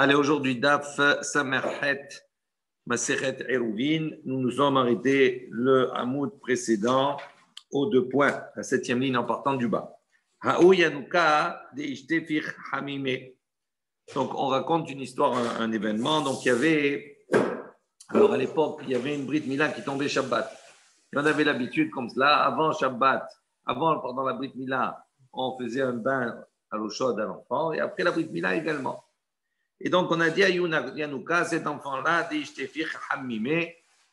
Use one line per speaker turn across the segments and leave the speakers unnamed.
Allez, aujourd'hui, Daf Samerhet, Maseret Eruvin. Nous nous sommes arrêtés le Hamoud précédent aux 2 points, la 7e ligne en partant du bas. Haou Yanouka de Ishtefir Hamime. Donc, on raconte une histoire, un événement. Donc, il y avait, alors à l'époque, il y avait une Brit Mila qui tombait Shabbat. Et on avait l'habitude comme cela, avant Shabbat, pendant la Brit Mila, on faisait un bain à l'eau chaude à l'enfant, et après la Brit Mila également. Et donc, on a dit à Yanouka, cet enfant-là,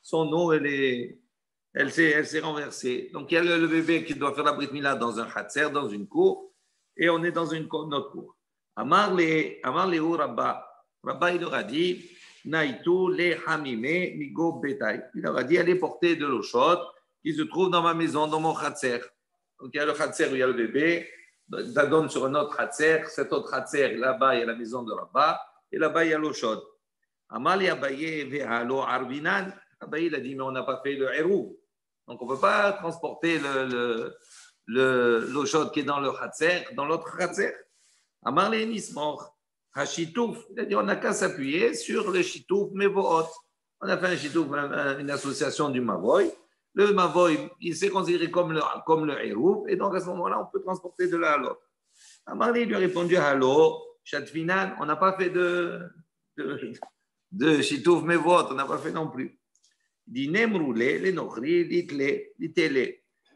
son eau, elle s'est renversée. Donc, il y a le bébé qui doit faire la Brit Mila dans un khatser, dans une cour, et on est dans notre cour. Amar Léo Rabba, il leur a dit, Naïtou le hamime migo betaï. Il leur a dit, allez porter de l'eau chaude qui se trouve dans ma maison, dans mon khatser. Donc, il y a le khatser où il y a le bébé, ça donne sur un autre khatser, cet autre khatser, là-bas, il y a la maison de Rabba, et là-bas, il y a l'eau chaude. Amali Abaye ve'alo arvinan. Abaye, il a dit, mais on n'a pas fait le héros. Donc, on ne peut pas transporter l'eau chaude qui est dans le khatser, dans l'autre khatser. Amarli nismor. Hachitouf. Il a dit, on n'a qu'à s'appuyer sur le chitouf mevohot. On a fait un chitouf, une association du Mavoy. Le Mavoy, il s'est considéré comme le héros. Et donc, à ce moment-là, on peut transporter de l'un à l'autre. Amarli lui a répondu, allô. Chatfinan, on n'a pas fait de chitouf mevot, on n'a pas fait non plus. Il dit Nemroulé, les nochri, dit-les. Il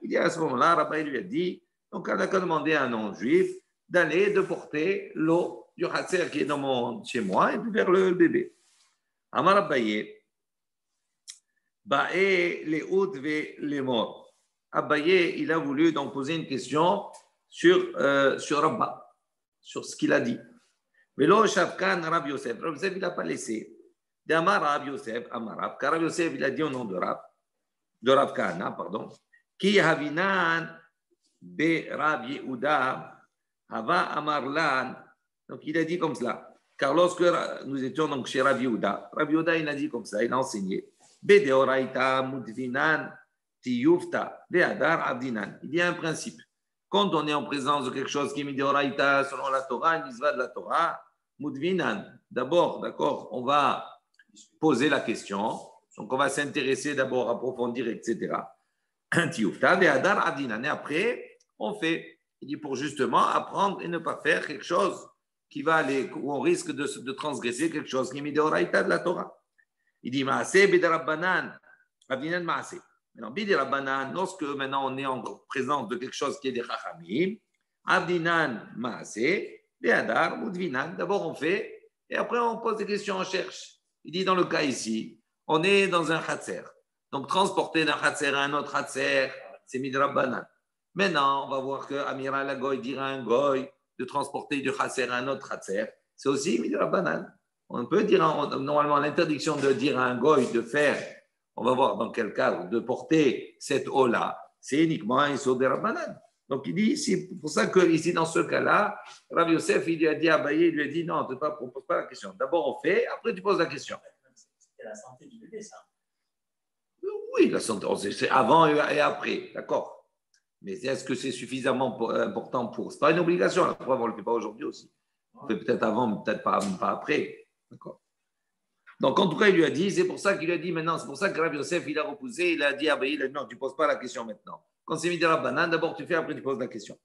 dit à ce moment-là, Rabbi lui a dit, donc on a demandé à un non-juif de porter l'eau du khatser qui est chez moi et puis vers le bébé. Amar Abaye, Bae les houts ve les morts. Abaye, il a voulu donc poser une question sur Rabba, sur ce qu'il a dit. Velo Shavkan Rav Yosef. Rav Yosef, il n'a pas laissé. D'Amar Rav Yosef, Amarab. Car Rav Yosef, il a dit au nom de Rav Kahana, pardon. Ki Havinan be Rav Yehuda Hava Amarlan. Donc, il a dit comme cela. Car lorsque nous étions donc chez Rav Yehuda, il a dit comme ça, il a enseigné. Be Deoraita Mudvinan Tiyufta Be'adar Abdinan. Il y a un principe. Quand on est en présence de quelque chose qui est midoraïta selon la Torah, une mitzvah de la Torah, mudvinan. D'abord, d'accord, on va poser la question, donc on va s'intéresser d'abord, approfondir, etc. Et après, on fait. Il dit pour justement apprendre et ne pas faire quelque chose qui va aller, où on risque de transgresser quelque chose qui est midoraïta de la Torah. Il dit maaseh bedarabbanan, abdinan maaseh. Maintenant, Bidi Rabbanan, lorsque maintenant on est en présence de quelque chose qui est des Chachamim, Abdinan Maaseh, Be'adar, Mudvinan, d'abord on fait, et après on pose des questions, on cherche. Il dit dans le cas ici, on est dans un Khatser. Donc transporter d'un Khatser à un autre Khatser, c'est Midi Rabbanan. Maintenant, on va voir que Amira la Goy dira à un Goy de transporter du Khatser à un autre Khatser, c'est aussi Midi Rabbanan. On peut dire, normalement, l'interdiction de dire à un Goy de faire. On va voir dans quel cadre de porter cette eau-là. C'est uniquement un saut de Rabbanan. Donc, il dit, c'est pour ça que ici, dans ce cas-là, Rav Yosef, il lui a dit à Abaye, il lui a dit, non, tu ne poses pas la question. D'abord, on fait, après, tu poses la question.
C'est la santé du bébé, ça.
Oui, la santé, c'est avant et après, d'accord. Mais est-ce que c'est suffisamment important pour... Ce n'est pas une obligation, la preuve, on ne le fait pas aujourd'hui aussi. On le fait peut-être avant, peut-être pas après. D'accord. Donc, en tout cas, il lui a dit, c'est pour ça qu'il lui a dit maintenant, c'est pour ça que Rav Yosef, il a repoussé, il a dit, il a dit non, tu ne poses pas la question maintenant. Quand c'est Midi Rabbanan, d'abord tu fais, après tu poses la question.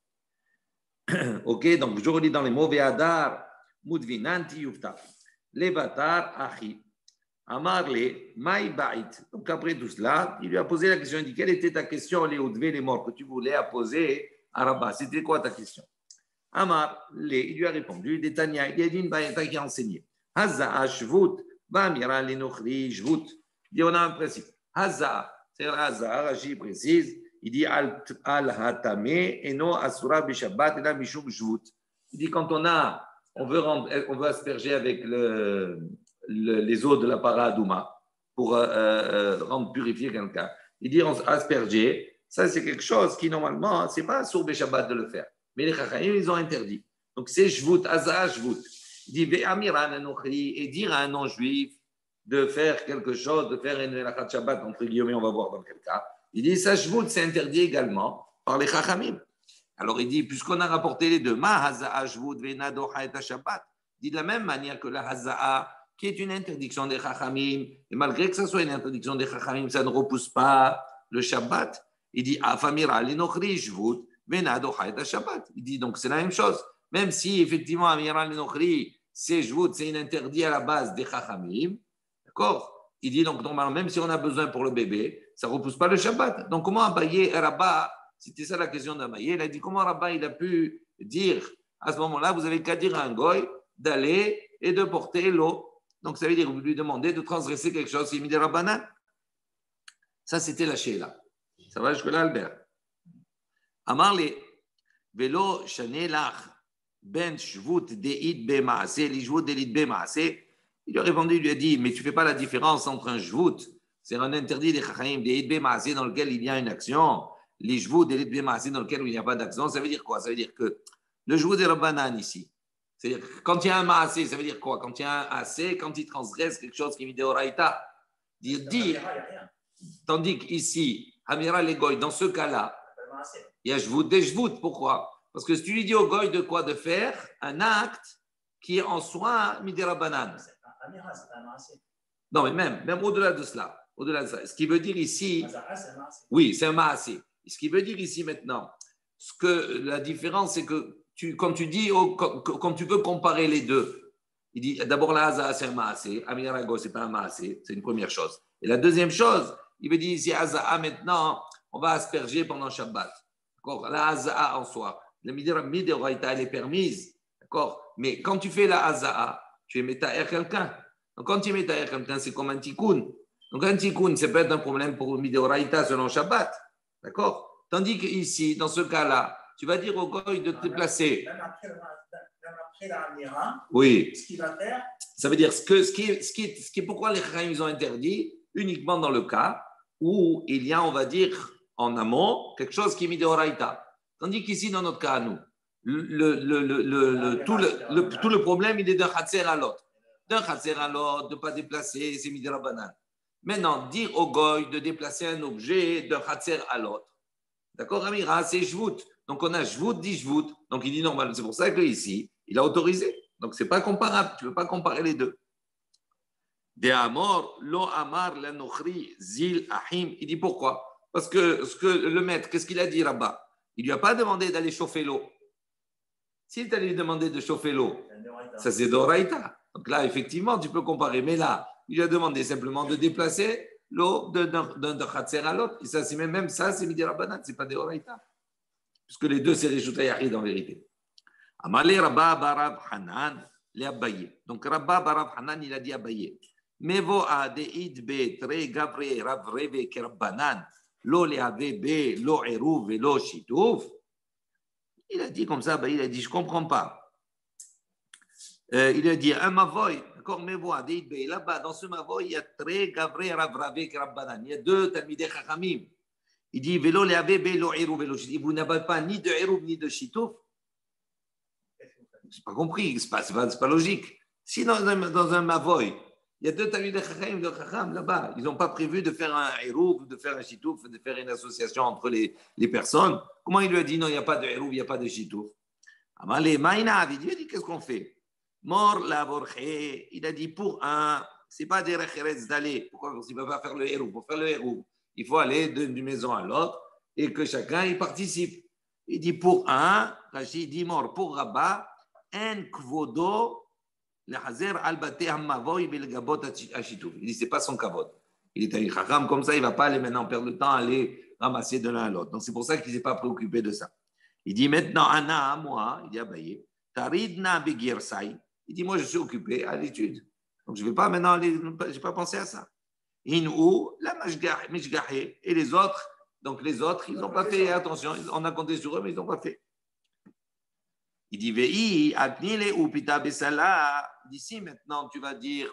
Ok, donc je relis dans les mots, Ve'adar, Mudvinanti Yufta, Levatar, Achi, Amarle, Maï Bait. Donc, après tout cela, il lui a posé la question, il dit, quelle était ta question, les Oudvé, les morts, que tu voulais poser à Rabba? C'était quoi ta question? Amar, il lui a répondu, Détania, il a dit une baïta qui a enseigné. Hazza, Ashvut, Bamira lenochri jvout. Il dit on a un principe. Hazar, c'est Hazar, Rashi précise. Il dit al hatame eno asura bishabbat ela mishum jvout. Il dit quand on veut asperger avec les eaux de la paradouma pour rendre purifier quelqu'un. Il dit asperger, ça c'est quelque chose qui normalement c'est pas sur Shabbat de le faire, mais les Chachamim ils ont interdit. Donc c'est jvout, Hazar jvout. Il dit et dire à un non-juif de faire quelque chose, de faire une halakha Shabbat, entre guillemets, on va voir dans quel cas. Il dit, ça, c'est interdit également par les Chachamim. Alors il dit, puisqu'on a rapporté les deux, Il dit de la même manière que la haza'a, qui est une interdiction des chachamim, et malgré que ce soit une interdiction des chachamim, ça ne repousse pas le Shabbat. Il dit afamira l'enochri jvut venado hayda Shabbat. Il dit donc c'est la même chose. Même si effectivement amira l'enochri c'est jvut, c'est une interdit à la base des chachamim, d'accord. Il dit donc normalement même si on a besoin pour le bébé, ça ne repousse pas le Shabbat. Donc comment Abaye Rabba, c'était ça la question d'Abaye, il a dit comment Rabba il a pu dire à ce moment-là, vous avez qu'à dire à un goy d'aller et de porter l'eau. Donc, ça veut dire que vous lui demandez de transgresser quelque chose qui est mis des rabbanan. Ça, c'était la Sheila. Ça va jusque-là, Albert. Amarle, velo shanelach ben shvut de'id be ma'ase, li shvut de'id be ma'ase. Il lui a répondu, il lui a dit, mais tu ne fais pas la différence entre un shvut, c'est un interdit des chachaim, de'id be ma'ase dans lequel il y a une action, li shvut de'id be ma'ase dans lequel il n'y a pas d'action. Ça veut dire quoi? Ça veut dire que le shvut des rabbanan ici, c'est-à-dire que quand il y a un maasé, ça veut dire quoi? Quand il y a un assez, quand il transgresse quelque chose qui est midéoraïta. Dire, tandis qu'ici, Hamira les goy, dans ce cas-là, il y a jvout des jvout. Pourquoi? Parce que si tu lui dis au goy de quoi? De faire un acte qui est en soi midérabanan. Non, mais même au-delà de cela. Au-delà de ça. Ce qui veut dire ici, oui, c'est un maasé. Ce qui veut dire ici maintenant, la différence, c'est que quand tu dis, quand tu veux comparer les deux, il dit d'abord la haza c'est un maasé, amirago c'est pas un maasé, c'est une première chose. Et la deuxième chose, il veut dire ici haza maintenant, on va asperger pendant Shabbat. D'accord? La haza en soi, la midéraïta elle est permise, d'accord? Mais quand tu fais la haza, tu es métaer quelqu'un. Donc quand tu es métaer quelqu'un, c'est comme un tikkun. Donc un tikkun, ça peut être un problème pour le midéraïta selon Shabbat, d'accord? Tandis qu'ici, dans ce cas-là, tu vas dire au goy de te déplacer.
Même après l'Amira,
oui.
Ce qu'il va faire.
Ça veut dire pourquoi les Chachamim ils ont interdit uniquement dans le cas où il y a, on va dire, en amont, quelque chose qui est mis de Horaïta. Tandis qu'ici, dans notre cas, à nous, tout le problème, il est d'un Khatser à l'autre. D'un Khatser à l'autre, de ne pas déplacer, c'est mis de Rabbanan. Maintenant, dire au goy de déplacer un objet d'un Khatser à l'autre. D'accord, Amira, c'est Jvout. Donc, on a Jvout, dit Jvout. Donc, il dit normal. C'est pour ça qu'ici, il a autorisé. Donc, ce n'est pas comparable. Tu ne peux pas comparer les deux. De Amor, Lo Amar, la Nochri, Zil, Ahim. Il dit pourquoi? Parce que le maître, qu'est-ce qu'il a dit là-bas? Il ne lui a pas demandé d'aller chauffer l'eau. S'il t'a lui demandé de chauffer l'eau, ça c'est d'Oraïta. Donc là, effectivement, tu peux comparer. Mais là, il lui a demandé simplement de déplacer l'eau d'un Khatser à l'autre. Et ça, c'est même ça, c'est Midi Rabbanan, ce n'est pas des Horaïta. Puisque les deux, c'est les Shuta Yahid en vérité. Amalé Rabba Barav Hanan, les Abaye. Donc Rabba Barav Hanan, il a dit Abaye. Mevo a deid be tre gavre rav reve kerabbanan, lo le ave be, lo eruv et lo shitouf. Il a dit comme ça, il a dit, je ne comprends pas. Il a dit, un mavoy, d'accord, mevo a deid be, là-bas, dans ce mavoy, il y a tre gavre rav reve kerabbanan. Il y a deux talmidei chachamim. Il dit, velo le ave be, lo eruv et lo shitouf. Vous n'avez pas ni de eruv ni de shitouf. Je n'ai pas compris, ce n'est pas logique. Si dans un mavoy, il y a deux talmidei chacham de chacham là-bas, ils n'ont pas prévu de faire un hérouv, de faire un chitouf, de faire une association entre les personnes. Comment il lui a dit non, il n'y a pas de hérouv, il n'y a pas de chitouf? Amalé, Maïnav, il lui a dit qu'est-ce qu'on fait? Mort la borche, il a dit pour un, ce n'est pas des recheretz d'aller. Pourquoi? Parce qu'il ne peut pas faire le hérouv. Pour faire le hérouv, il faut aller d'une maison à l'autre et que chacun y participe. Il dit pour un, Rachid dit mort pour Rabat, un kvodo. Le Hazer al-Bate Hammavoy Belgabot Achitouf. Il dit, ce n'est pas son kavod. Il est un chacham comme ça, il ne va pas aller maintenant perdre le temps à aller ramasser de l'un à l'autre. Donc c'est pour ça qu'il ne s'est pas préoccupé de ça. Il dit maintenant, Anna, moi, il dit Abaye, Taridna Begirsai. Il dit, moi je suis occupé à l'étude. Donc je ne vais pas maintenant aller, je n'ai pas pensé à ça. Inou, la Mishgahe et les autres, donc les autres, ils n'ont pas fait attention, on a compté sur eux, mais ils n'ont pas fait. Il dit, Vei, Atnile ou Pita Besala. D'ici maintenant, tu vas dire,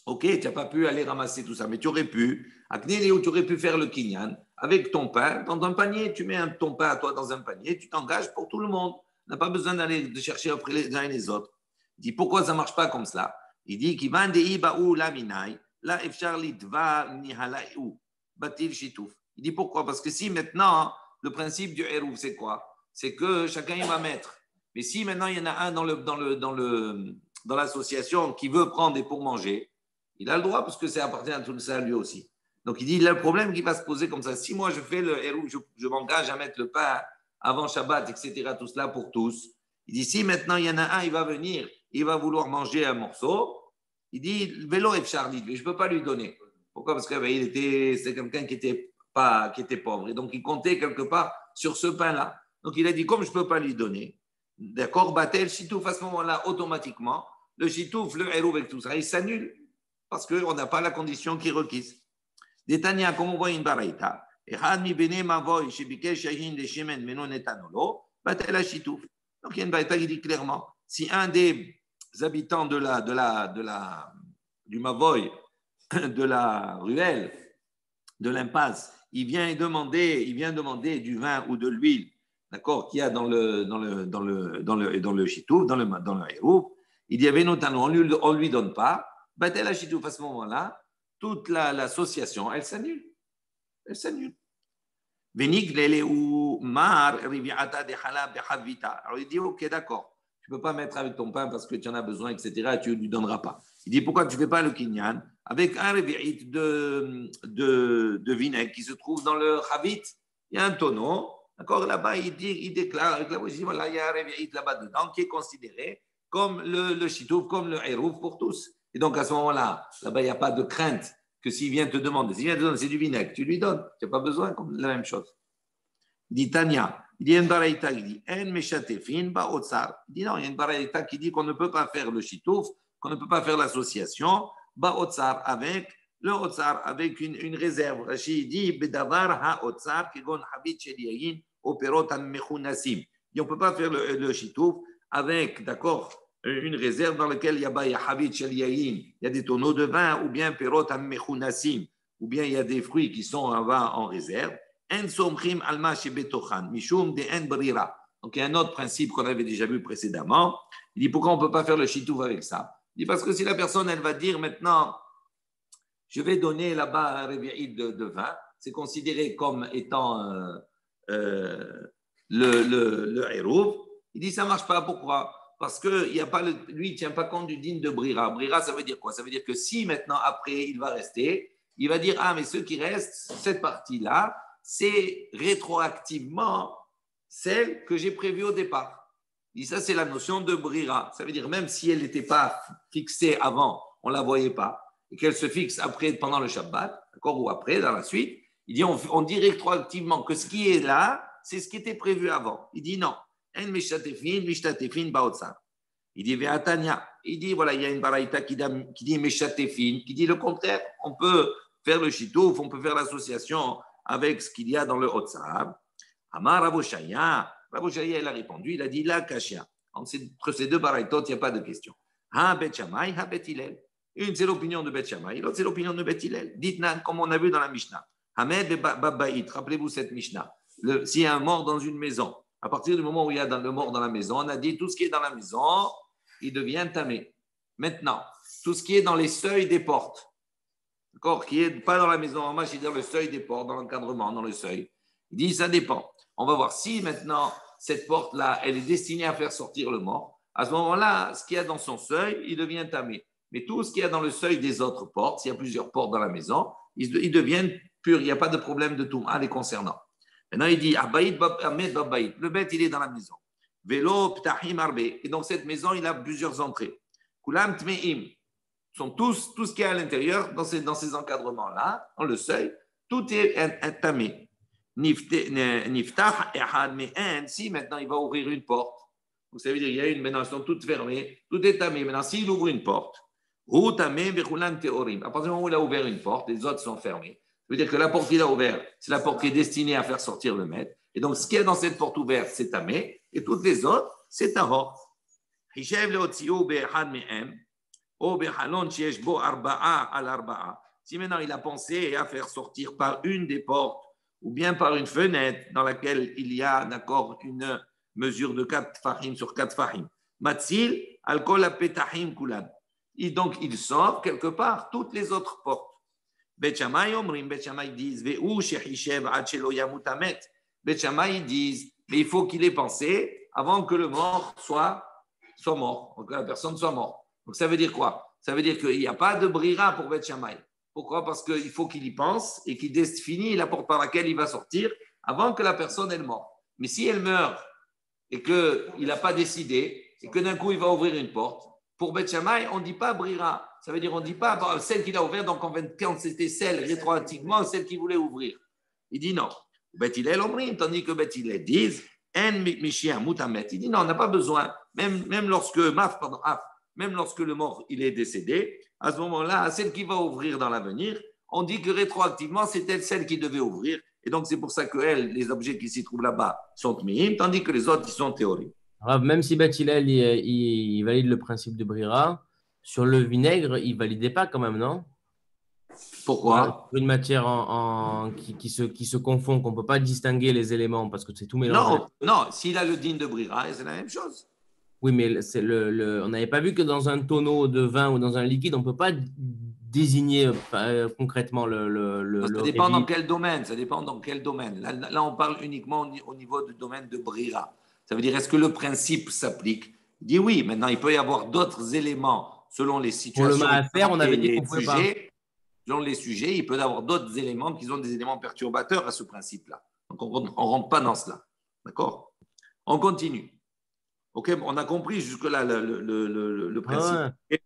ok, tu n'as pas pu aller ramasser tout ça, mais tu aurais pu, Atnile ou tu aurais pu faire le kinyan avec ton pain dans un panier. Tu mets ton pain à toi dans un panier, tu t'engages pour tout le monde. On n'a pas besoin d'aller de chercher après les uns et les autres. Il dit, pourquoi ça ne marche pas comme cela? Il dit, Kivan de Ibaou Laminai, la Efchar Lidva Nihalaïou, Batil Shitouf. Il dit, pourquoi? Parce que si maintenant, le principe du Hérouf, c'est quoi? C'est que chacun il va mettre. Mais si maintenant il y en a un dans dans l'association qui veut prendre des pour manger, il a le droit parce que ça appartient à tout ça à lui aussi. Donc il dit, il a le problème qui va se poser comme ça. Si moi je fais le héros, je m'engage à mettre le pain avant Shabbat, etc., tout cela pour tous. Il dit, si maintenant il y en a un, il va venir, il va vouloir manger un morceau, il dit, vélo et Charlie, je ne peux pas lui donner. Pourquoi? Parce que c'est quelqu'un qui était pauvre. Et donc il comptait quelque part sur ce pain-là. Donc il a dit, comme je ne peux pas lui donner, d'accord, Batel, Chitouf, à ce moment-là, automatiquement, le Chitouf, le héros avec tout ça, il s'annule parce qu'on n'a pas la condition qui est requise. Détania, comme on voit une baraïta, donc il y a une baraïta qui dit clairement, si un des habitants du Mavoy, de la ruelle, de l'impasse, il vient demander du vin ou de l'huile, d'accord, qu'il y a dans le chitouf, dans le hérouf, il y avait notamment, on lui donne pas, batel la chitouf à ce moment-là, toute l'association, elle s'annule. Elle s'annule. Alors il dit, ok, d'accord, tu ne peux pas mettre avec ton pain parce que tu en as besoin, etc., et tu ne lui donneras pas. Il dit, pourquoi tu ne fais pas le kinyan avec un revi'it de vinaigre qui se trouve dans le chavit? Il y a un tonneau, d'accord, là-bas, il déclare, avec la voix, voilà, il y a un revi'it là-bas dedans qui est considéré comme le chitouf, comme le hérouf pour tous. Et donc, à ce moment-là, là-bas, il n'y a pas de crainte que s'il vient te demander, c'est du vinaigre, tu lui donnes. Tu n'as pas besoin, comme la même chose. Il dit Tania, il y a une baraïta qui dit En meshatefin ba otsar. Il dit non, il y a une baraïta qui dit qu'on ne peut pas faire le chitouf, qu'on ne peut pas faire l'association, ba otsar avec le otsar, avec une réserve. Rashi dit Bedavar ha otsar, kegon habit shel yayin, operot mechunasim. On ne peut pas faire le chitouf avec, d'accord, une réserve dans laquelle il y a Habit Shel Yayin, il y a des tonneaux de vin, ou bien Perot Mechunasim, ou bien il y a des fruits qui sont en réserve. En Somchim Alma Shebetochan, Mishum de En Brira. Donc il y a un autre principe qu'on avait déjà vu précédemment. Il dit pourquoi on ne peut pas faire le chitouf avec ça? Il dit parce que si la personne, elle va dire maintenant, je vais donner là-bas un réveil de vin, c'est considéré comme étant le héros. Il dit ça ne marche pas. Pourquoi? Parce que lui, il ne tient pas compte du digne de Brira. Brira, ça veut dire quoi? Ça veut dire que si maintenant, après, il va rester, il va dire, ah, mais ceux qui restent, cette partie-là, c'est rétroactivement celle que j'ai prévue au départ. Il dit, ça, c'est la notion de Brira. Ça veut dire, même si elle n'était pas fixée avant, on ne la voyait pas, et qu'elle se fixe après, pendant le Shabbat, d'accord, ou après, dans la suite, il dit, on dit rétroactivement que ce qui est là, c'est ce qui était prévu avant. Il dit non. Il dit Ve'atania. Il dit voilà, il y a une baraïta qui dit Meshatefin, qui dit le contraire. On peut faire le chitouf, on peut faire l'association avec ce qu'il y a dans le Hotzar. Amar Raboshaya. Raboshaya, il a répondu, il a dit la kashia. Entre ces deux baraïtot, il n'y a pas de question. Ha Bet Shammai, ha Bet Hillel. Une, c'est l'opinion de Bet Shammai, l'autre, c'est l'opinion de Bet Hillel. Dites-nous, comme on a vu dans la Mishnah. Hamed Babbaït, rappelez-vous cette Mishnah. S'il y a un mort dans une maison, à partir du moment où il y a le mort dans la maison, on a dit tout ce qui est dans la maison, il devient tamé. Maintenant, tout ce qui est dans les seuils des portes, d'accord, qui n'est pas dans la maison, en marche, il est dans le seuil des portes, dans l'encadrement, dans le seuil. Il dit ça dépend. On va voir si maintenant cette porte-là, elle est destinée à faire sortir le mort. À ce moment-là, ce qu'il y a dans son seuil, il devient tamé. Mais tout ce qu'il y a dans le seuil des autres portes, s'il y a plusieurs portes dans la maison, ils deviennent purs. Il n'y a pas de problème de tout les concernant. Maintenant, il dit, le bête, il est dans la maison. Vélo, ptahim, arbe. Et donc, cette maison, il a plusieurs entrées. Kulam, tmeim. Sont tout ce qui est à l'intérieur, dans ces encadrements-là, dans le seuil, tout est tamé. Niftah, ehad, me'en. Si maintenant, il va ouvrir une porte. Donc, ça veut dire, il y a maintenant, elles sont toutes fermées. Tout est tamé. Maintenant, s'il ouvre une porte, à partir du moment où il a ouvert une porte, les autres sont fermées. Ça veut dire que la porte qu'il a ouverte, c'est la porte qui est destinée à faire sortir le maître. Et donc, ce qu'il y a dans cette porte ouverte, c'est tamé. Et toutes les autres, c'est tahor. Si maintenant il a pensé à faire sortir par une des portes ou bien par une fenêtre dans laquelle il y a, d'accord, une mesure de 4 fahim sur 4 fahim. Matzil, alkol apetahim kulan. Et donc, il sort quelque part toutes les autres portes. Bet Shammai disent, Bet Shammai disent, mais il faut qu'il ait pensé avant que le mort soit mort, que la personne soit morte. Donc ça veut dire quoi? Ça veut dire qu'il n'y a pas de brira pour Beth Shammai. Pourquoi? Parce qu'il faut qu'il y pense et qu'il définisse la porte par laquelle il va sortir avant que la personne elle meure. Mais si elle meurt et qu'il n'a pas décidé et que d'un coup il va ouvrir une porte, pour Beth Shammai, on ne dit pas brira. Ça veut dire on ne dit pas celle qu'il a ouverte, donc en 24, c'était celle rétroactivement, celle qu'il voulait ouvrir. Il dit non. Beth Hillel omrim, tandis que Beth Hillel disent en mishia mutamet. Il dit non, on n'a pas besoin, même lorsque même lorsque le mort il est décédé, à ce moment-là, celle qui va ouvrir dans l'avenir, on dit que rétroactivement, c'était celle qui devait ouvrir. Et donc, c'est pour ça que les objets qui s'y trouvent là-bas sont mihim, tandis que les autres, ils sont théoriques.
Même si Beth Hillel, il valide le principe de Brira, sur le vinaigre, il ne validait pas quand même, non?
Pourquoi?
Une matière qui se confond, qu'on ne peut pas distinguer les éléments parce que c'est tout mélangé.
Non, s'il a le digne de Brira, c'est la même chose.
Oui, mais on n'avait pas vu que dans un tonneau de vin ou dans un liquide, on ne peut pas désigner concrètement
Ça dépend dans quel domaine. Ça dépend dans quel domaine. Là, on parle uniquement au niveau du domaine de Brira. Ça veut dire, est-ce que le principe s'applique? Il dit oui. Maintenant, il peut y avoir d'autres éléments selon les situations.
Pour le maaser, on avait dit qu'on pouvait pas.
Selon les sujets, il peut y avoir d'autres éléments qui sont des éléments perturbateurs à ce principe-là. Donc, on ne rentre pas dans cela. D'accord? On continue. OK, on a compris jusque-là le principe. Ouais.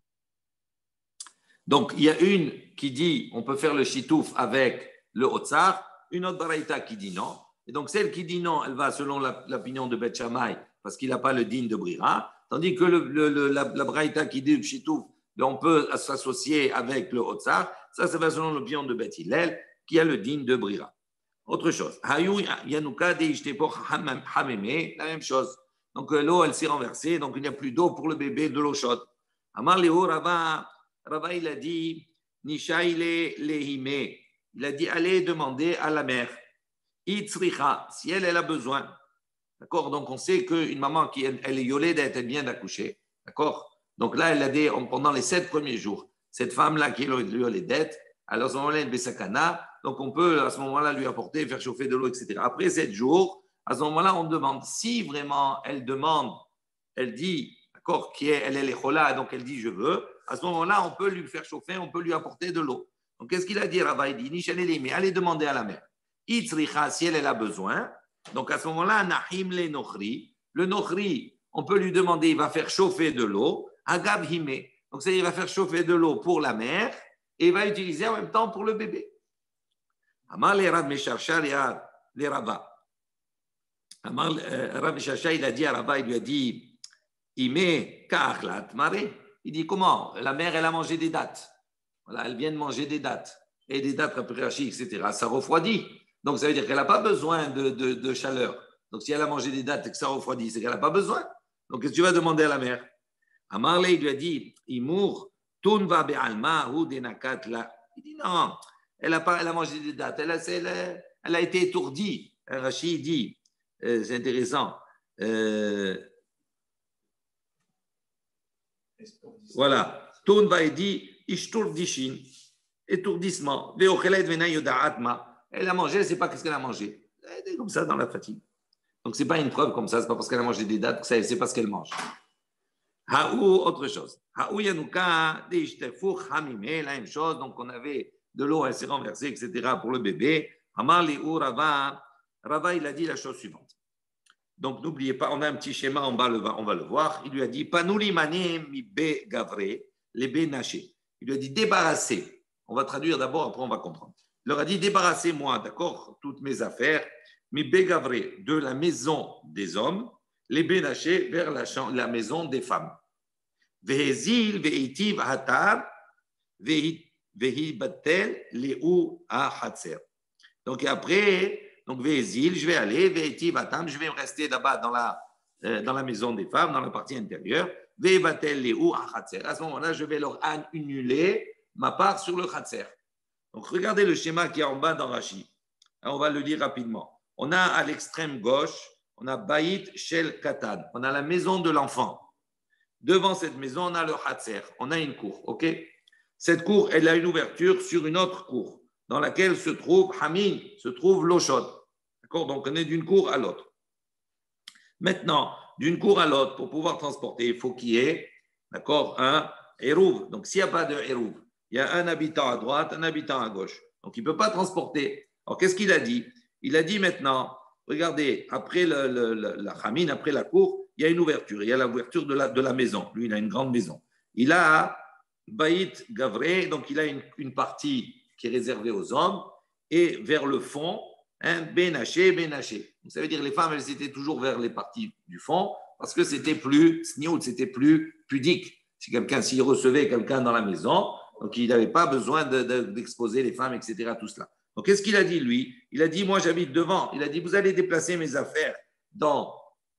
Donc, il y a une qui dit on peut faire le chitouf avec le Otsar, une autre baraïta qui dit non. Et donc, celle qui dit non, elle va selon l'opinion de Beth Shammai parce qu'il n'a pas le digne de Brira. Tandis que la baraïta qui dit le chitouf, on peut s'associer avec le Otsar. Ça va selon l'opinion de Beth Hillel qui a le digne de Brira. Autre chose. Hayou Yanouka de Ishtepo Hameme, la même chose. Donc, l'eau, elle s'est renversée. Donc, il n'y a plus d'eau pour le bébé, de l'eau chaude. Amar Léo Rava, il a dit, Nishaile Lehime. Il a dit, allez demander à la mère. Itzricha, si elle a besoin. D'accord? Donc, on sait qu'une maman qui elle est yoledette, elle vient d'accoucher. D'accord? Donc là, elle a dit, pendant les 7 premiers jours, cette femme-là qui est yoledette, alors à ce moment-là, elle est sakana. Donc, on peut à ce moment-là lui apporter, faire chauffer de l'eau, etc. Après 7 jours, à ce moment-là, on demande si vraiment elle demande, elle dit, d'accord, elle est chola, donc elle dit je veux. À ce moment-là, on peut lui faire chauffer, on peut lui apporter de l'eau. Donc, qu'est-ce qu'il a dit, Rava? Il dit, Nishaneli, mais allez demander à la mère. Itzricha, si elle a besoin. Donc, à ce moment-là, Nahim le Nochri. Le Nochri, on peut lui demander, il va faire chauffer de l'eau. Agab Hime. Donc, c'est-à-dire, il va faire chauffer de l'eau pour la mère et il va utiliser en même temps pour le bébé. Amar les Rav Mesharcha, les Rava. Amar Rav Mesharcha, il a dit à Rava, il lui a dit, Ime Kachlat Mare. Il dit comment? La mère, elle a mangé des dattes. Voilà, elle vient de manger des dattes. Et des dattes après etc. Ça refroidit. Donc, ça veut dire qu'elle n'a pas besoin de chaleur. Donc, si elle a mangé des dattes et que ça refroidit, c'est qu'elle n'a pas besoin. Donc, qu'est-ce que tu vas demander à la mère? Amarle, il lui a dit, Imour, Tunva Be'alma, ou Denakat la. Il dit non, elle a mangé des dattes. Elle a été étourdie. Rachid dit, c'est intéressant. Voilà. Toun va dit Ishturdishin, étourdissement. Elle a mangé, elle ne sait pas qu'est-ce qu'elle a mangé. Elle est comme ça dans la fatigue. Donc, ce n'est pas une preuve comme ça, ce n'est pas parce qu'elle a mangé des dattes que elle ne sait pas ce qu'elle mange. Haou, autre chose. Haou Yanouka, la même chose. Donc, on avait de l'eau, elle s'est renversée, etc. pour le bébé. Amar Liou Rava, il a dit la chose suivante. Donc, n'oubliez pas, on a un petit schéma en bas, on va le voir. Il lui a dit, Panouli mané mi be gavre, les be naché. Il lui a dit, débarrassez. On va traduire d'abord, après on va comprendre. Il leur a dit, débarrassez-moi, d'accord, toutes mes affaires, mi be gavre, de la maison des hommes, les be naché vers la maison des femmes. Vehezil, veitiv hatar, vehibatel, leou ahatser. Donc, après, donc, Vézil, je vais aller, Vétiv Atam, je vais rester là-bas dans la maison des femmes, dans la partie intérieure. Vébatel Léou Achatser. À ce moment-là, je vais leur annuler ma part sur le Khatser. Donc, regardez le schéma qui est en bas dans Rashi. On va le lire rapidement. On a à l'extrême gauche, on a Baït Shel Katan. On a la maison de l'enfant. Devant cette maison, on a le Khatser. On a une cour, ok? Cette cour, elle a une ouverture sur une autre cour, dans laquelle se trouve Hamim, se trouve l'eau chaude. D'accord? Donc, on est d'une cour à l'autre. Maintenant, d'une cour à l'autre, pour pouvoir transporter, il faut qu'il y ait, d'accord, Eruv. Donc, s'il n'y a pas de Eruv, il y a un habitant à droite, un habitant à gauche. Donc, il ne peut pas transporter. Alors, qu'est-ce qu'il a dit? Il a dit maintenant, regardez, après la Khamine, après la cour, il y a une ouverture. Il y a l'ouverture de la maison. Lui, il a une grande maison. Il a Baït Gavré, donc il a une partie qui est réservée aux hommes, et vers le fond, Benaché, Benaché. Ça veut dire que les femmes, elles étaient toujours vers les parties du fond, parce que c'était plus sniout, c'était plus pudique. Si quelqu'un, s'il recevait quelqu'un dans la maison, donc il n'avait pas besoin d'exposer les femmes, etc., tout cela. Donc, qu'est-ce qu'il a dit, lui? Il a dit, moi, j'habite devant. Il a dit, vous allez déplacer mes affaires dans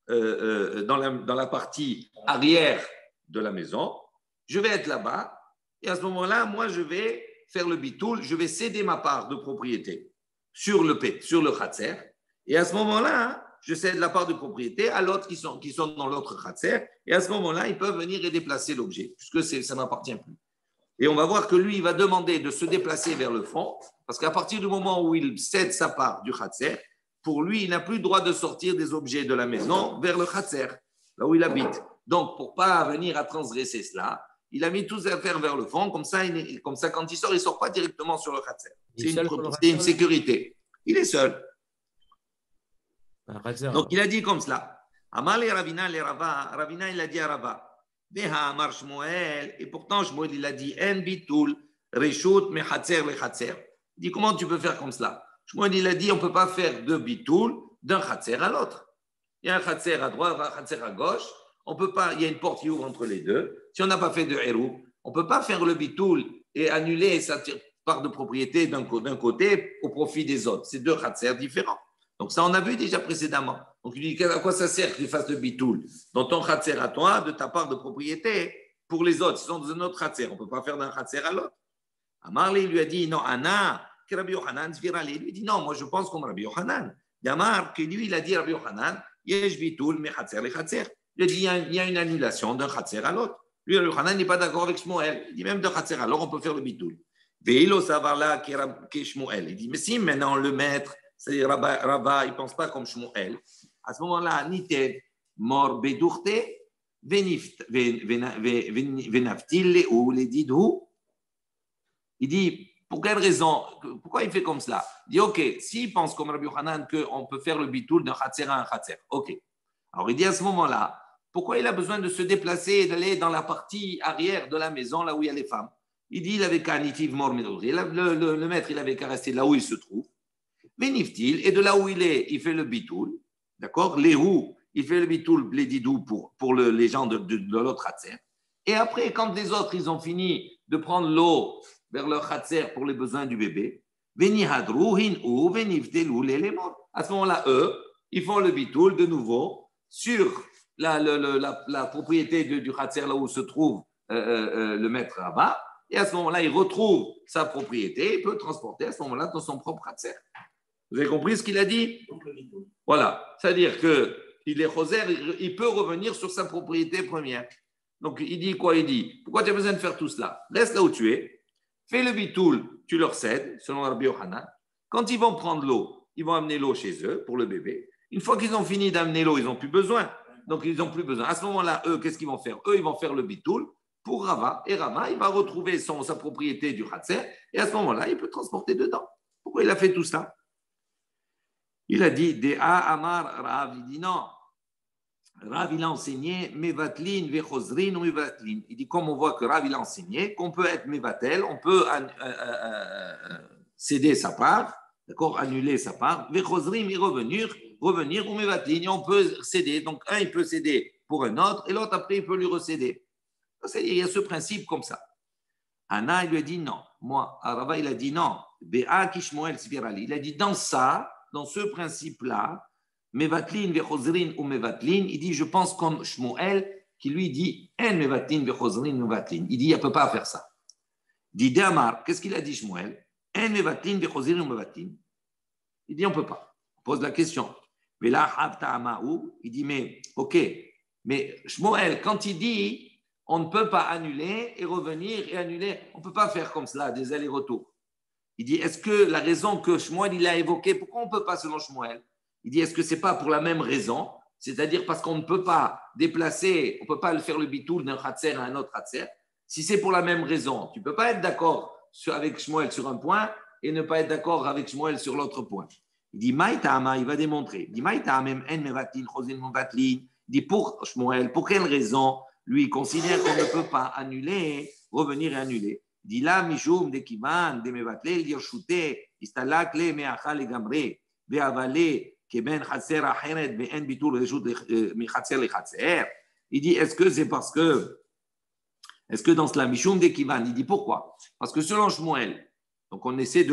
la partie arrière de la maison. Je vais être là-bas. Et à ce moment-là, moi, je vais faire le bitoul. Je vais céder ma part de propriété sur le khatser. Et à ce moment-là, je cède la part de propriété à l'autre qui sont dans l'autre khatser. Et à ce moment-là, ils peuvent venir et déplacer l'objet, puisque ça n'appartient plus. Et on va voir que lui, il va demander de se déplacer vers le fond, parce qu'à partir du moment où il cède sa part du khatser, pour lui, il n'a plus le droit de sortir des objets de la maison vers le khatser, là où il habite. Donc, pour ne pas venir à transgresser cela, il a mis toutes ses affaires vers le fond, comme ça, quand il ne sort pas directement sur le khatser. C'est une sécurité. Il est seul. Donc, il a dit comme cela. Amar le Ravina, Ravina, il a dit à Rava. Et pourtant, Shmuel, il a dit En bitul, reshut, me khatser, le khatser. Il dit comment tu peux faire comme cela? Shmuel, il a dit on ne peut pas faire de bitul d'un khatser à l'autre. Il y a un khatser à droite, un khatser à gauche. On peut pas, il y a une porte qui ouvre entre les deux. Si on n'a pas fait de héros, on ne peut pas faire le bitul et annuler sa part de propriété d'un côté au profit des autres. C'est deux khatser différents. Donc ça, on a vu déjà précédemment. Donc il dit à quoi ça sert que tu fasses le bitoul dans ton khatser à toi, de ta part de propriété, pour les autres, ils sont dans un autre khatser. On ne peut pas faire d'un khatser à l'autre. Amar lui a dit non, Anna, que Rabbi Yochanan, il lui dit non, moi je pense comme Rabbi Yochanan. Yamar, que lui, il a dit Rabbi Yochanan, yesh bitoul, mais khatser les khatser. Il a dit il y a une annulation d'un khatser à l'autre. Lui, Rabbi Yochanan n'est pas d'accord avec Shmuel. Il dit même d'un khatser à l'autre, on peut faire le bitoul. Veilo savarla que Shmuel. Il dit mais si maintenant le maître, c'est-à-dire Rava, il ne pense pas comme Shmuel. À ce moment-là, Nited, mort bedourte, venaftil ou les didou. Il dit, pour quelle raison? Pourquoi il fait comme cela? Il dit, ok, s'il pense comme Rabbi Yochanan qu'on peut faire le bitoul d'un khatser à un khatser, ok. Alors il dit à ce moment-là, pourquoi il a besoin de se déplacer et d'aller dans la partie arrière de la maison, là où il y a les femmes? Il dit, il avait qu'à nitiv mort bedourte. Le maître, il avait qu'à rester là où il se trouve. Veniftil, et de là où il est, il fait le bitoul, d'accord? Les roues, il fait le bitoul, les didou pour les gens de l'autre khatser. Et après, quand les autres, ils ont fini de prendre l'eau vers leur khatser pour les besoins du bébé, venihadruhin ou veniftelou l'élément. À ce moment-là, eux, ils font le bitoul de nouveau sur la propriété du khatser, là où se trouve le maître là-bas. Et à ce moment-là, il retrouve sa propriété, il peut transporter à ce moment-là dans son propre khatser. Vous avez compris ce qu'il a dit? Voilà. C'est-à-dire qu'il est choser, il peut revenir sur sa propriété première. Donc, il dit quoi? Il dit, pourquoi tu as besoin de faire tout cela? Reste là où tu es, fais le bitoul, tu leur cèdes, selon Rabbi Yochanan. Quand ils vont prendre l'eau, ils vont amener l'eau chez eux pour le bébé. Une fois qu'ils ont fini d'amener l'eau, ils n'ont plus besoin. Donc, ils n'ont plus besoin. À ce moment-là, eux, qu'est-ce qu'ils vont faire? Eux, ils vont faire le bitoul pour Rava. Et Rava, il va retrouver sa propriété du khatser. Et à ce moment-là, il peut transporter dedans. Pourquoi il a fait tout ça? Il a dit, Dea Amar Rav, il dit non. Rav, il a enseigné Mevatlin, Vechozrin ou Mevatlin. Il dit, comme on voit que Rav, il a enseigné qu'on peut être Mevatel, on peut céder sa part, d'accord, annuler sa part, Vechozrin et revenir ou Mevatlin, et on peut céder. Donc, un, il peut céder pour un autre, et l'autre, après, il peut lui recéder. C'est-à-dire, il y a ce principe comme ça. Anna, il lui a dit non. Moi, Rava, il a dit non. Bea Kishmoel Svirali. Il a dit dans ça, dans ce principe-là, Mevatlin, Vechozrin ou Mevatlin, il dit, je pense comme Shmuel, qui lui dit, En Mevatlin, Vechozrin, Mevatlin. Il dit, il ne peut pas faire ça. Il dit, Damar, qu'est-ce qu'il a dit Shmuel? En Mevatlin, Vechozrin ou Mevatlin. Il dit, on ne peut pas. On pose la question. Vela Havta Amaou, il dit, mais, ok, mais Shmuel, quand il dit, on ne peut pas annuler et revenir et annuler, on ne peut pas faire comme cela, des allers-retours. Il dit, est-ce que la raison que Shmuel il a évoquée, pourquoi on ne peut pas selon Shmuel? Il dit, est-ce que ce n'est pas pour la même raison? C'est-à-dire parce qu'on ne peut pas déplacer, on ne peut pas faire le bitoul d'un khatser à un autre khatser. Si c'est pour la même raison, tu ne peux pas être d'accord avec Shmuel sur un point et ne pas être d'accord avec Shmuel sur l'autre point. Il dit, Maïtama, il va démontrer. Il dit, Maïtama, même en mevatlin, chosin mevatlin. Il dit, pour Shmuel, pour quelle raison lui, il considère qu'on ne peut pas annuler, revenir et annuler. Il dit, là, Mishum, de Kivan, de mevatle, il dit, shute, istalak le meacha le gamre, ve'avale, keben chatser acheret, ve'en bitul reshut mi chatser le chatser. Il dit, est-ce que dans cela, Mishum de Kivan, il dit pourquoi? Parce que selon Shmuel, donc on essaie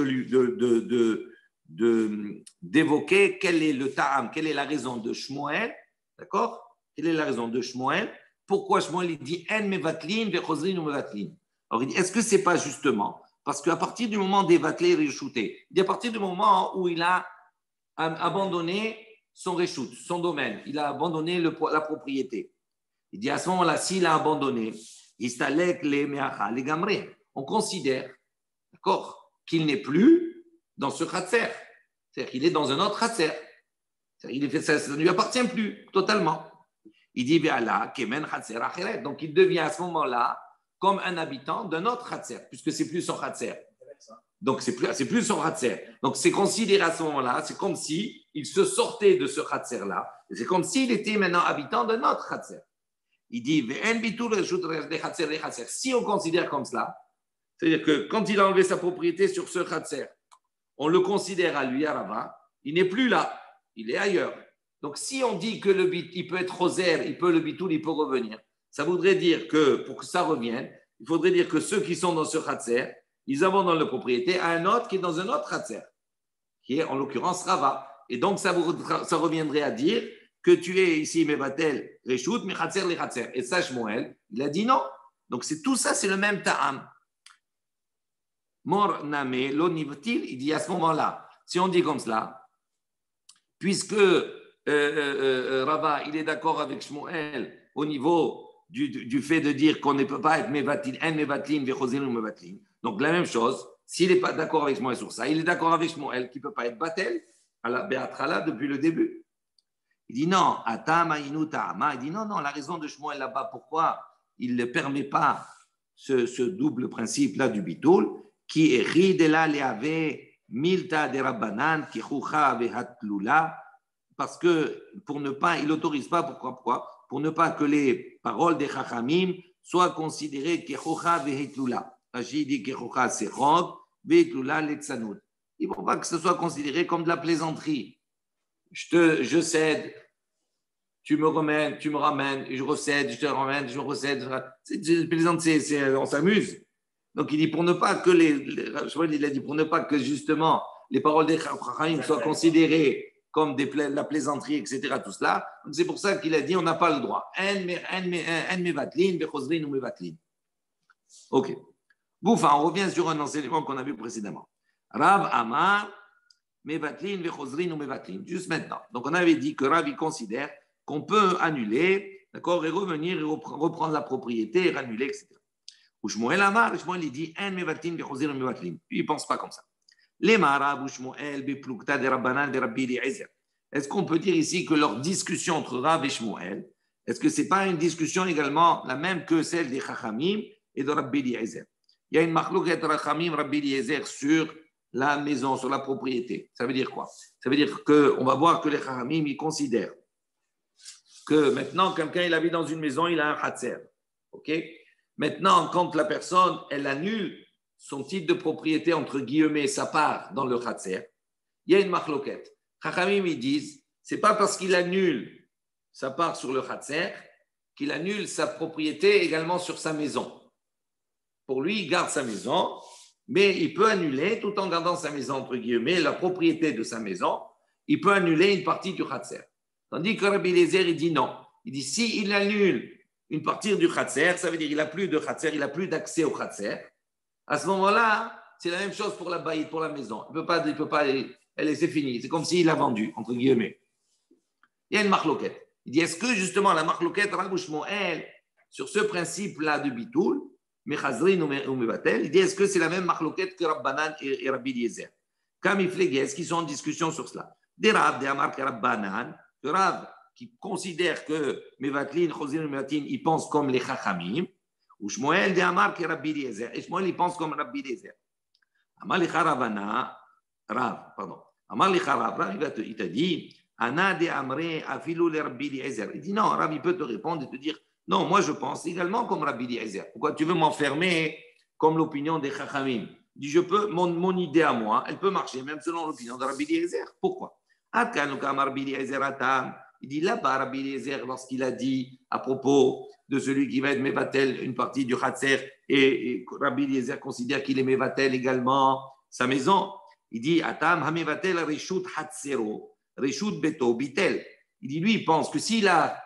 d'évoquer quel est le ta'am, quelle est la raison de Shmuel, d'accord? Quelle est la raison de Shmuel? Pourquoi Shmuel il dit en mevatlin vechozrin ou mevatlin? Alors il dit, est-ce que c'est pas justement parce qu'à partir du moment des vatlé réchouté, il dit à partir du moment où il a abandonné son réchoute, son domaine, il a abandonné la propriété. Il dit à ce moment-là, s'il a abandonné, on considère, d'accord, qu'il n'est plus dans ce khatser. C'est-à-dire qu'il est dans un autre khatser. Ça ne lui appartient plus totalement. Il dit, donc il devient à ce moment-là comme un habitant d'un autre khatser, puisque c'est plus son khatser. Donc c'est plus son khatser. Donc c'est considéré à ce moment-là, c'est comme si il se sortait de ce khatser-là. C'est comme s'il était maintenant habitant d'un autre khatser. Il dit, si on considère comme cela, c'est-à-dire que quand il a enlevé sa propriété sur ce khatser, on le considère à lui, à Rava, il n'est plus là, il est ailleurs. Donc si on dit que il peut être rosaire, le bitoul, il peut revenir, ça voudrait dire que pour que ça revienne, il faudrait dire que ceux qui sont dans ce khatser, ils abandonnent la propriété à un autre qui est dans un autre khatser, qui est en l'occurrence Rava. Et donc ça reviendrait à dire que tu es ici, Mevatel, Reshut, mais Khatser, les Khatser. Et ça, Shmuel, il a dit non. Donc tout ça, c'est le même ta'am. Mor name, lo nivtil, il dit à ce moment-là, si on dit comme cela, puisque Rava, il est d'accord avec Shmuel au niveau du fait de dire qu'on ne peut pas être Mevatil, en Mevatlin, Vechozin ou Mevatlin. Donc la même chose, s'il n'est pas d'accord avec Shmuel sur ça, il est d'accord avec Shmuel qui ne peut pas être Batel à la Beatrala depuis le début. Il dit non, il dit non, la raison de Shmuel là-bas, pourquoi il ne permet pas ce double principe-là du bitoul, qui est ridela leave milta de rabbanan, qui choucha vehatlula, parce que il n'autorise pas, pourquoi? Pour ne pas que les paroles des chachamim soient considérées que choucha vehatlula. Rachid dit que choucha c'est chod, vehatlula letzanout. Il ne faut pas que ce soit considéré comme de la plaisanterie. Je cède, tu me ramènes, je recède, je te ramène, je recède. C'est plaisant, on s'amuse. Donc il dit pour ne pas que il a dit pour ne pas que justement les paroles des Chachamim soient considérées comme la plaisanterie, etc. Tout cela. Donc c'est pour ça qu'il a dit on n'a pas le droit. En mevatlin, bechozrin ou mevatlin. Ok. Boufa, on revient sur un enseignement qu'on a vu précédemment. Rav Amar. Mevatlin, vechozrin ou mevatlin. Juste maintenant. Donc, on avait dit que Rav, il considère qu'on peut annuler, d'accord, et revenir et reprendre la propriété, et annuler, etc. Ou Shmuel Amar, Shmuel, il dit, en mevatlin, vechozrin ou mevatlin. Lui, il ne pense pas comme ça. Les Marav ou Shmuel, beplukta de Rabbanan, de Rabbi Eliezer. Est-ce qu'on peut dire ici que leur discussion entre Rav et Shmuel, est-ce que ce n'est pas une discussion également la même que celle des Chachamim et de Rabbi Eliezer? Il y a une machlouket Chachamim, Rabbi Eliezer sur la maison, sur la propriété. Ça veut dire quoi? Ça veut dire qu'on va voir que les Chachamim, ils considèrent que maintenant, quelqu'un, il habite dans une maison, il a un khatser. OK? Maintenant, quand la personne, elle annule son titre de propriété, entre guillemets, sa part dans le khatser, il y a une machloket. Chachamim, ils disent, c'est pas parce qu'il annule sa part sur le khatser qu'il annule sa propriété également sur sa maison. Pour lui, il garde sa maison, mais il peut annuler, tout en gardant sa maison, entre guillemets, la propriété de sa maison, il peut annuler une partie du khatser. Tandis que Rabbi Eliezer, il dit non. Il dit, s'il annule une partie du khatser, ça veut dire qu'il n'a plus de khatser, il n'a plus d'accès au khatser. À ce moment-là, c'est la même chose pour la baït, pour la maison. Il peut pas, c'est fini. C'est comme s'il a vendu, entre guillemets. Il y a une marloquette. Il dit, est-ce que justement la marloquette, Rabbi Shmuel, sur ce principe-là de bitoul, Mechazrin ou Mevatel, il dit est-ce que c'est la même marloquette que Rabbanan et Rabbi Eliezer? Kamiflege, est-ce qu'ils sont en discussion sur cela? Des Rav, des Amar que Rabbanan, que Rav qui considère que Mevatlin, Chozin ou Mevatlin, ils pensent comme les Chachamim, Ou Shmuel de Amar qui Rabbi Eliezer. Et Shmuel, il pense comme Rabbi Eliezer. Amar licha Ravana, Rav, pardon. Amar licha Rav, il t'a dit, Ana de Amre afilu le Rabbi Eliezer. Il dit non, Rav, il peut te répondre et te dire, non, moi je pense également comme Rabbi Eliezer. Pourquoi tu veux m'enfermer comme l'opinion des Chachamim? Il dit, je peux, mon idée à moi, elle peut marcher, même selon l'opinion de Rabbi Eliezer. Pourquoi? Il dit là-bas, Rabbi Eliezer, lorsqu'il a dit à propos de celui qui va être Mevatel, une partie du Khatser, et Rabbi Eliezer considère qu'il est Mevatel également sa maison, il dit Atam Hamevatel Reshut Hatsero, Reshut Beto, Bitel. Il dit lui, il pense que s'il a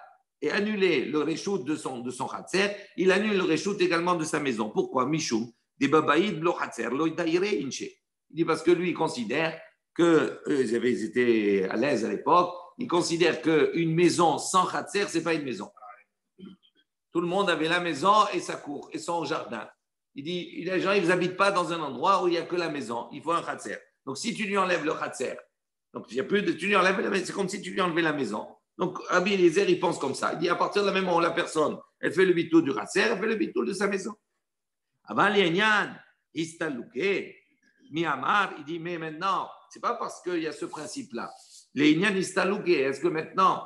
annulé le Reshut de son Khatser, il annule le Reshut également de sa maison. Pourquoi? Mishum, des Babaïd Blo Khatser, Lo Daire Inche. Il dit parce que lui, il considère qu'ils étaient à l'aise à l'époque, il considère qu'une maison sans Khatser, ce n'est pas une maison. Tout le monde avait la maison et sa cour et son jardin. Il dit, les gens, ils n'habitent pas dans un endroit où il n'y a que la maison. Il faut un Khatser. Donc, si tu lui enlèves le Khatser, donc il y a plus de, tu lui enlèves la maison, c'est comme si tu lui enlevais la maison. Donc, Rabbi Eliezer, il pense comme ça. Il dit, à partir de la même moment où la personne, elle fait le bitoul du Khatser, elle fait le bitoul de sa maison. Avant l'Yenyan, Istalouké, Miamar, il dit, mais maintenant, ce n'est pas parce qu'il y a ce principe-là. Les Yenyan Istalouké, est-ce que maintenant,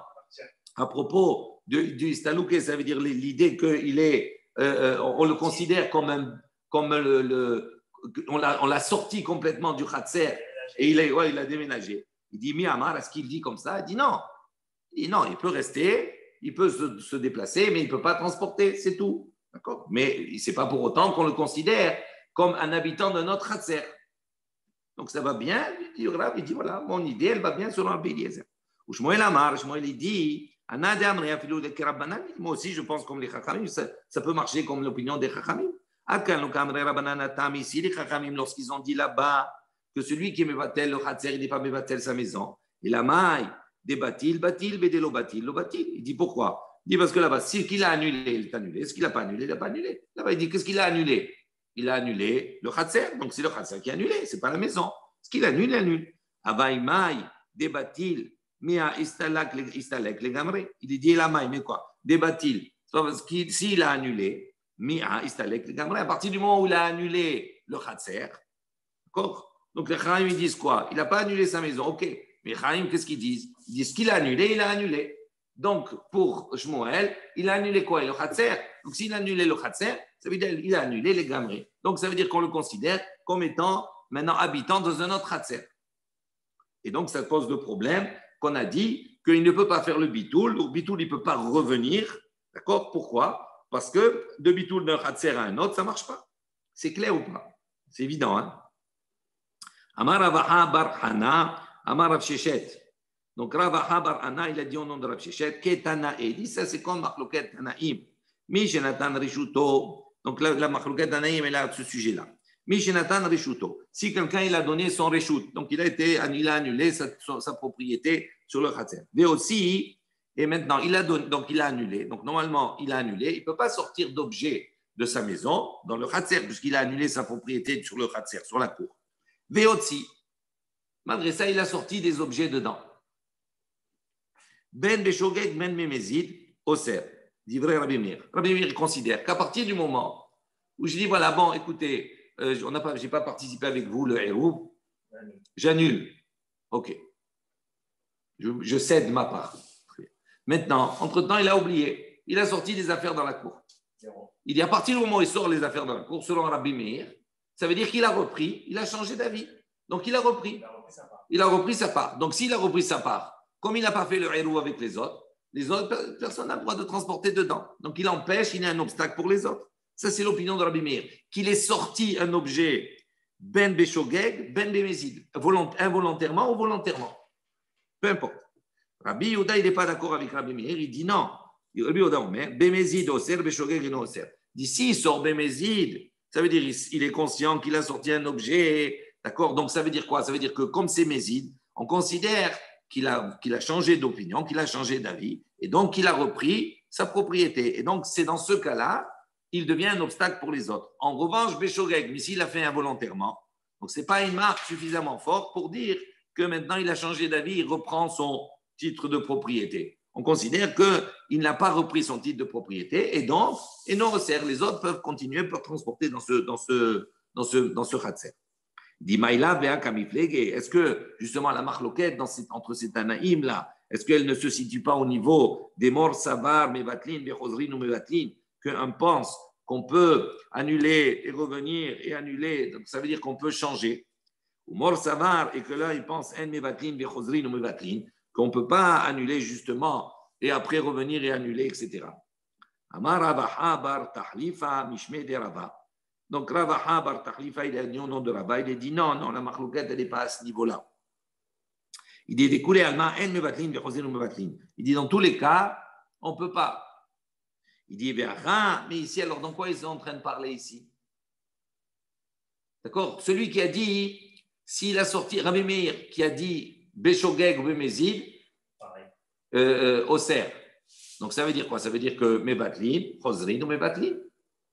à propos du Istalouké, ça veut dire l'idée qu'il est, on le considère comme on l'a sorti complètement du Khatser et il a déménagé. Il dit, Miamar, est-ce qu'il dit comme ça? Il dit non. Il dit non, il peut rester, il peut se déplacer, mais il ne peut pas transporter, c'est tout. D'accord? Mais ce n'est pas pour autant qu'on le considère comme un habitant de notre Khatser. Donc ça va bien, il dit voilà, mon idée, elle va bien selon Rabbi Eliezer. Ou Shmuel Amar, Shmuel il dit, moi aussi je pense comme les Chachamim, ça peut marcher comme l'opinion des Chachamim. Ici les Chachamim, lorsqu'ils ont dit là-bas que celui qui est Mevatel, le Khatser, il n'est pas Mevatel sa maison, et la maille, des batil, bedelo batil, lo batil. Il dit pourquoi? Il dit parce que là-bas, si qu'il a annulé, il est annulé. Ce qu'il n'a pas annulé, il n'a pas annulé. Là-bas, il dit qu'est-ce qu'il a annulé? Il a annulé le Khatser, donc c'est le Khatser qui a annulé, ce n'est pas la maison. Ce qu'il annule, il annule. Avaï maï, débatil, mia istalak, les gamré. Il dit la maï, mais quoi? Débatil. S'il a annulé, mia istalak, les gamré, à partir du moment où il a annulé le Khatser, d'accord? Donc les Chaim, ils disent quoi? Il n'a pas annulé sa maison, ok. Mais Chaim, qu'est-ce qu'ils disent? Ils disent qu'il a annulé, il a annulé. Donc pour Shmuel, il a annulé quoi? Le Khatser. Donc s'il a annulé le Khatser, ça veut dire qu'il a annulé les gamrés. Donc, ça veut dire qu'on le considère comme étant maintenant habitant dans un autre Khatser. Et donc, ça pose le problème qu'on a dit qu'il ne peut pas faire le bitoul. Le bitoul, il ne peut pas revenir. D'accord? Pourquoi? Parce que de bitoul d'un Khatser à un autre, ça ne marche pas. C'est clair ou pas? C'est évident. Hein? Amar Ravaha bar Hana, Amar Rav Sheshet. Donc, Ravaha bar Hana, il a dit au nom de Rav Sheshet, Ketanae. Il dit ça, c'est comme Machloket Tanaim. Mishenatan Rishuto. Donc la Machlouket Tanaïm est là à ce sujet-là. Mishenatan Rishuto. Si quelqu'un il a donné son Rishut, donc il a annulé sa propriété sur le Khatser. Mais aussi, et maintenant il a donné, donc il a annulé. Donc normalement il a annulé. Il ne peut pas sortir d'objet de sa maison dans le Khatser puisqu'il a annulé sa propriété sur le Khatser, sur la cour. Mais aussi, malgré ça, il a sorti des objets dedans. Ben Beshogeg Ben Memezid Oser. Dit vrai Rabbi Meir. Rabbi Meir considère qu'à partir du moment où je dis voilà, bon, écoutez, je n'ai pas participé avec vous, le héros, j'annule. Ok. Je cède ma part. Maintenant, entre-temps, il a oublié. Il a sorti des affaires dans la cour. Il dit à partir du moment où il sort les affaires dans la cour, selon Rabbi Meir, ça veut dire qu'il a repris, il a changé d'avis. Donc il a repris. Il a repris sa part. Donc s'il a repris sa part, comme il n'a pas fait le héros avec les autres, personne n'a le droit de transporter dedans. Donc, il empêche, il est un obstacle pour les autres. Ça, c'est l'opinion de Rabbi Meir. Qu'il ait sorti un objet ben beshogeg, ben bemezid, involontairement ou volontairement. Peu importe. Rabbi Yehuda, il n'est pas d'accord avec Rabbi Meir. Il dit non. Rabbi Yehuda, bemezid oser, beshogeg et non oser. D'ici, il sort bemezid. Ça veut dire qu'il est conscient qu'il a sorti un objet. D'accord? Donc, ça veut dire quoi? Ça veut dire que comme c'est mezid, on considère qu'il a changé d'opinion, qu'il a changé d'avis, et donc qu'il a repris sa propriété. Et donc, c'est dans ce cas-là, il devient un obstacle pour les autres. En revanche, Béchogeg, mais s'il l'a fait involontairement, donc ce n'est pas une marque suffisamment forte pour dire que maintenant il a changé d'avis, il reprend son titre de propriété. on considère qu'il n'a pas repris son titre de propriété et donc, et non resserre, les autres peuvent continuer, peuvent transporter dans ce khatser. Dit Maïla, Béa, Kamiflege, est-ce que justement la marloquette entre ces Tanaïm là, est-ce qu'elle ne se situe pas au niveau des morts savar, mevatlin, bechozrin ou mevatlin, qu'un pense qu'on peut annuler et revenir et annuler, donc ça veut dire qu'on peut changer. Ou mort savar, et que là il pense en mevatlin, bechozrin ou mevatlin, qu'on ne peut pas annuler justement et après revenir et annuler, etc. Amar Ravaha bar tahlifa mishme de Rava. Donc Ravaha bar tahlifa, il a dit au nom de Rava, il a dit non, la marloquette, elle n'est pas à ce niveau-là. Il dit découlé alma en mevatlin, bechozrin ou mevatlin. Il dit dans tous les cas, on ne peut pas. Il dit, mais ici, alors, dans quoi ils sont en train de parler ici? D'accord? Celui qui a dit, s'il a sorti, Rabbi Meir, qui a dit, Beshogeg ou Bemezid, Oser. Donc, ça veut dire quoi? Ça veut dire que Mevatlin, Chosrin ou Mevatlin.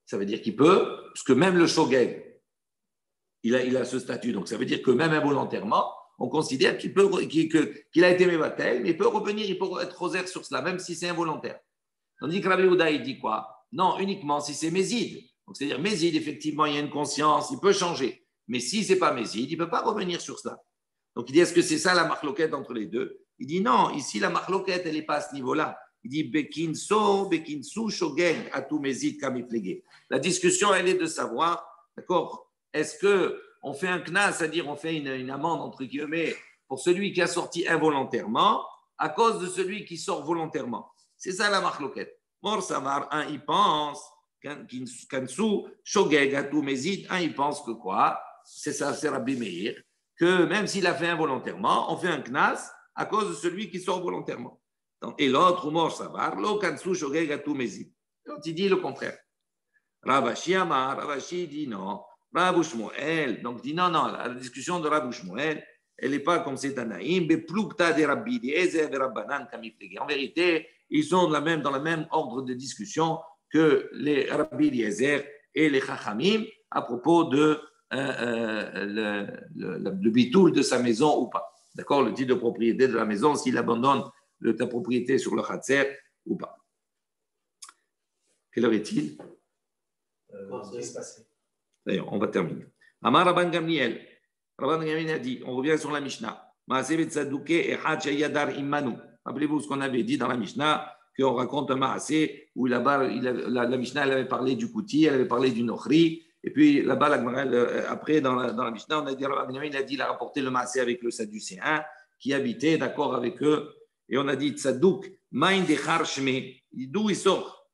Ça veut dire qu'il peut, parce que même le Shogeg, il a ce statut. Donc, ça veut dire que même involontairement, on considère qu'il a été Mevatel, mais il peut revenir, il peut être Choser sur cela, même si c'est involontaire. Tandis que Rabbi Yehuda, il dit quoi? Non, uniquement si c'est Mézid. Donc, c'est-à-dire, Mézid, effectivement, il y a une conscience, il peut changer. Mais si ce n'est pas Mézid, il ne peut pas revenir sur cela. Donc, il dit, est-ce que c'est ça la marloquette entre les deux? Il dit, non, ici, la marloquette, elle n'est pas à ce niveau-là. Il dit, Bekinsu, Shogeg, Atu Mézid, Kamiflege. La discussion, elle est de savoir, d'accord, est-ce qu'on fait un knas, c'est-à-dire on fait une amende, entre guillemets, pour celui qui a sorti involontairement, à cause de celui qui sort volontairement. C'est ça la marloquette. Mor Savar, un il pense, Kansu, Shogeg, Atou Mézid, un il pense que quoi? C'est ça, c'est Rabbi Meir, que même s'il a fait involontairement, on fait un knas à cause de celui qui sort volontairement. Et l'autre, Mor Savar, Lo Kansu, Shogeg, Atou Mézid. Donc il dit le contraire. Ravashi Amar, Ravashi dit non. Rav Shmuel, donc dit non, la discussion de Rav Shmuel, elle n'est pas comme c'est Tanaïm, mais plukta de Rabbi Eliezer de Rabbanan Kamiflege. En vérité, ils sont dans le même ordre de discussion que les Rabbi Eliezer et les Chachamim à propos de le bitoul de sa maison ou pas. D'accord? Le titre de propriété de la maison, s'il abandonne ta propriété sur le Khatser ou pas. Quelle heure est-il? D'ailleurs, on va terminer. Amar Rabban Gamliel. Rabban Gamliel a dit, on revient sur la Mishnah. Rappelez-vous ce qu'on avait dit dans la Mishnah, qu'on raconte un Maasé où là-bas, la Mishnah elle avait parlé du Kouti, elle avait parlé du Nochri, et puis là-bas, après, dans la Mishnah, on a dit, Rabban Gamliel a dit, il a rapporté le Maasé avec le Sadducéen qui habitait, d'accord avec eux, et on a dit, Tzadouk, Maïn de Charshme, d'où il sort,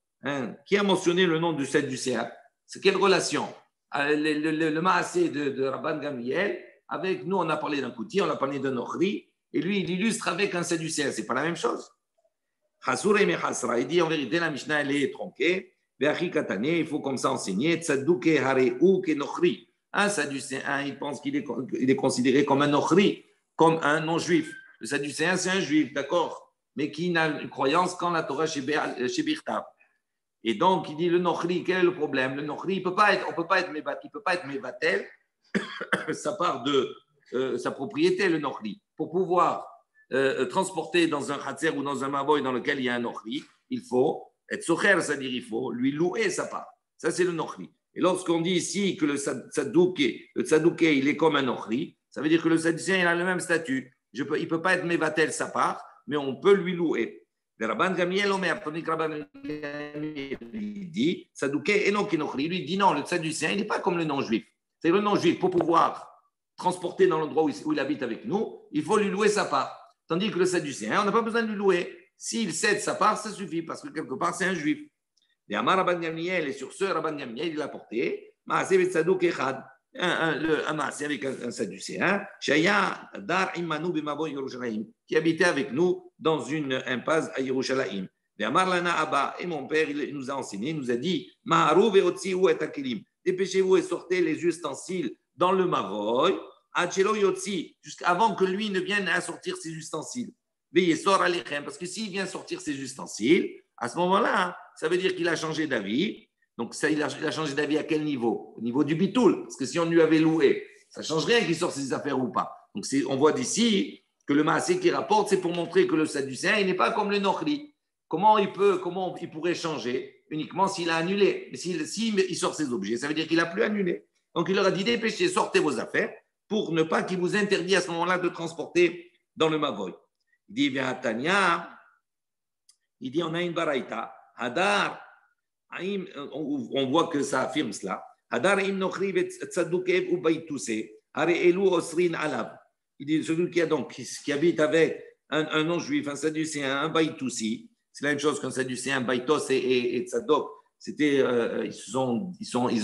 qui a mentionné le nom du Sadducéen? C'est quelle relation? Le Maasé de Rabban Gamliel, avec nous, on a parlé d'un Kouti, on a parlé d'un Nochri, et lui, il illustre avec un Sadducéen. Ce n'est pas la même chose. Il dit en vérité, la Mishnah, elle est tronquée. Il faut comme ça enseigner. Un Sadducéen, il pense qu'il est considéré comme un Nochri, comme un non-juif. Le Sadducéen, c'est un juif, d'accord, mais qui n'a une croyance qu'en la Torah chez Birtav. Et donc, il dit le Nochri, quel est le problème? Le Nochri, on ne peut pas être Mevatel, ça part de sa propriété, le Nochri. Pour pouvoir transporter dans un Khatser ou dans un Maboy dans lequel il y a un Nochri, il faut être Socher, c'est-à-dire il faut lui louer sa part. Ça, c'est le Nochri. Et lorsqu'on dit ici que le Tzadouké, il est comme un Nochri, ça veut dire que le Sadducéen, il a le même statut. Il ne peut pas être Mevatel sa part, mais on peut lui louer. Le Rabban Gamliel Omer, tandis que Rabban Gamliel dit, Tzadouké et non Nochri, lui dit non, le Sadducéen, il n'est pas comme le non-juif. C'est le non-juif, pour pouvoir transporter dans l'endroit où il habite avec nous, il faut lui louer sa part. Tandis que le Sadducéen, on n'a pas besoin de lui louer. S'il cède sa part, ça suffit, parce que quelque part, c'est un juif. Et Amar Rabban Gamliel, et sur ce, Rabban Gamliel, il a porté Maaseh Betzadouk Echad, un Maaseh avec un Sadducéen, Shaya Dar Imanu Bimabo Yerushalayim, qui habitait avec nous dans une impasse à Yerushalayim. Et Amar Lana Abba, et mon père, il nous a enseigné, il nous a dit Maharu Veotzi ou et Akilim. Dépêchez-vous et sortez les ustensiles dans le Mavoy, jusqu'avant que lui ne vienne à sortir ses ustensiles. Veillez, sort alechem, parce que s'il vient sortir ses ustensiles, à ce moment-là, ça veut dire qu'il a changé d'avis. Donc, ça, il a changé d'avis à quel niveau? Au niveau du bitoul. Parce que si on lui avait loué, ça ne change rien qu'il sorte ses affaires ou pas. Donc, on voit d'ici que le Maasé qui rapporte, c'est pour montrer que le Sadducéen, il n'est pas comme le Nochri. Comment il pourrait changer? Uniquement s'il a annulé. Mais s'il sort ses objets, ça veut dire qu'il n'a plus annulé. Donc il leur a dit dépêchez, sortez vos affaires pour ne pas qu'il vous interdise à ce moment-là de transporter dans le Mavoy. Il dit bien Tania, il dit on a une baraïta. Hadar, on voit que ça affirme cela. Hadar im nochri tzaddukev ou baïtousé, are elu osrin alav. Il dit celui qui habite avec un non-juif, un sadducéen, un baïtoussi, c'est la même chose qu'un sadducéen, baïtos et tzadok. C'était, ils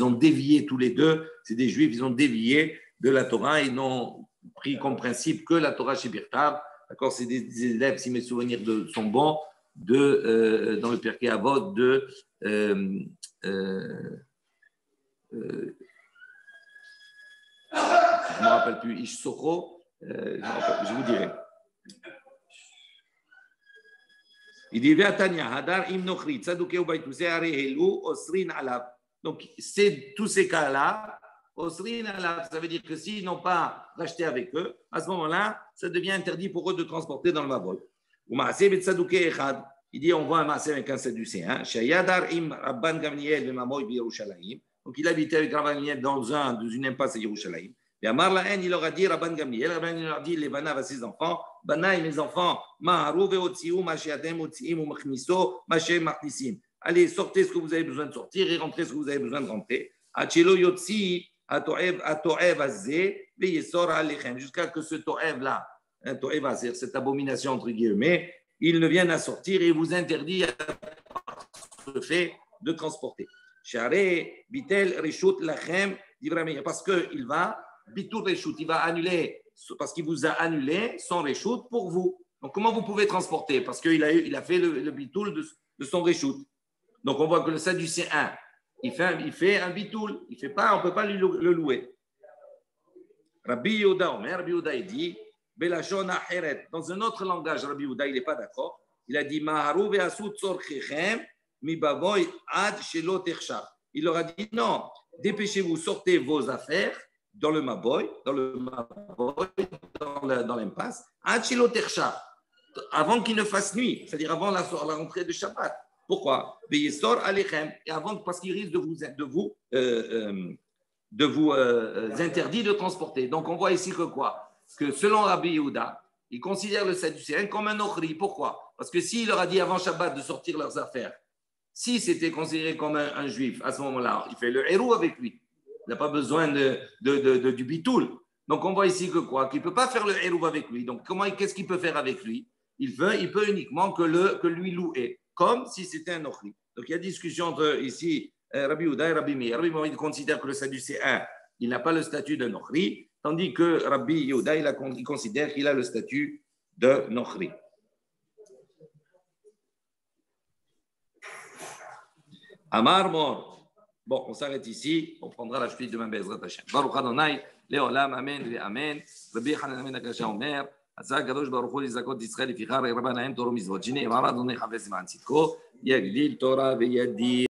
ont dévié tous les deux. C'est des juifs, ils ont dévié de la Torah. Ils n'ont pris comme principe que la Torah chez Birtav. D'accord, c'est des élèves, si mes souvenirs sont bons, dans le Pirkei Avot je ne me rappelle plus, Ish Socho, je vous dirai. Il dit Tanya, Hadar im nochri, tzadukeh ou baïtousé, arehelu, osrin alav. Donc, c'est tous ces cas-là, osrin alav, ça veut dire que s'ils n'ont pas racheté avec eux, à ce moment-là, ça devient interdit pour eux de transporter dans le Mavol. Ou maaseh bet tzadukeh echad, il dit on voit un maaseh avec un sadducéen, shayadar im Rabban Gamliel ve mamoy bi Yerushalayim. Donc, il habitait avec Rabban Gamliel dans une impasse à Yerushalayim. Et Amar Lahen, il leur a dit, Rabban Gamliel, il leur a dit, les Banav à ses enfants, Banaï, mes enfants, Maharou ve'otziou, Mashiadem, otziim, ou machniso, Mashem, machnisim. Allez, sortez ce que vous avez besoin de sortir et rentrez ce que vous avez besoin de rentrer. Achelo yotzi, atoev azé, ve'yesor alechem. Jusqu'à ce que ce toev-là, un toev azé, cette abomination entre guillemets, il ne vienne à sortir et vous interdit le fait de transporter. Share, bitel, reshut, lachem, parce qu'il va. Bitul Reshut, il va annuler, parce qu'il vous a annulé son Reshut pour vous. Donc, comment vous pouvez transporter? Parce qu'il a fait le Bitul de son Reshut. Donc, on voit que le Sadducéen, il fait un Bitul. On ne peut pas le louer. Rabbi Yehuda Omer, Rabbi Yehuda, il dit, Belashon Aheret. Dans un autre langage, Rabbi Yehuda, il n'est pas d'accord. Il a dit, Maharu ve'asut tzorchechem mibavoy ad shelo tershach. Il leur a dit, non, dépêchez-vous, sortez vos affaires dans le Maboy, dans l'impasse, avant qu'il ne fasse nuit, c'est-à-dire avant la rentrée de Shabbat. Pourquoi? Et avant, parce qu'il risque de vous interdire de transporter. Donc on voit ici que quoi? Que selon Rabbi Yehuda, il considère le Sadducéen comme un ochri. Pourquoi? Parce que s'il leur a dit avant Shabbat de sortir leurs affaires, si c'était considéré comme un juif, à ce moment-là, il fait le héros avec lui. Il n'a pas besoin du bitoul. Donc, on voit ici que quoi? Qu'il ne peut pas faire le hérouv avec lui. Donc, qu'est-ce qu'il peut faire avec lui? Il peut uniquement que lui louer, comme si c'était un ochri. Donc, il y a discussion entre ici Rabbi Yehuda et Rabbi Meir. Rabbi Meir considère que le Sadducéen, il n'a pas le statut d'un ochri, tandis que Rabbi Yehuda, il considère qu'il a le statut d'un ochri. Amar Mor. Bon, on s'arrête ici. On prendra la suite demain. Bezrat Hashem. Baruch Adonai, Leolam, Amen, Amen. Rabbi Hanan Amen Akasha Omer. Atzah Kadosh Baruch Hu Lizakot Yisrael Fichar Rabba Naim Torah Mitzvot. Shine Emar Adonai Chaves Iman Tzidko. Yagdil Torah ve'Yadir.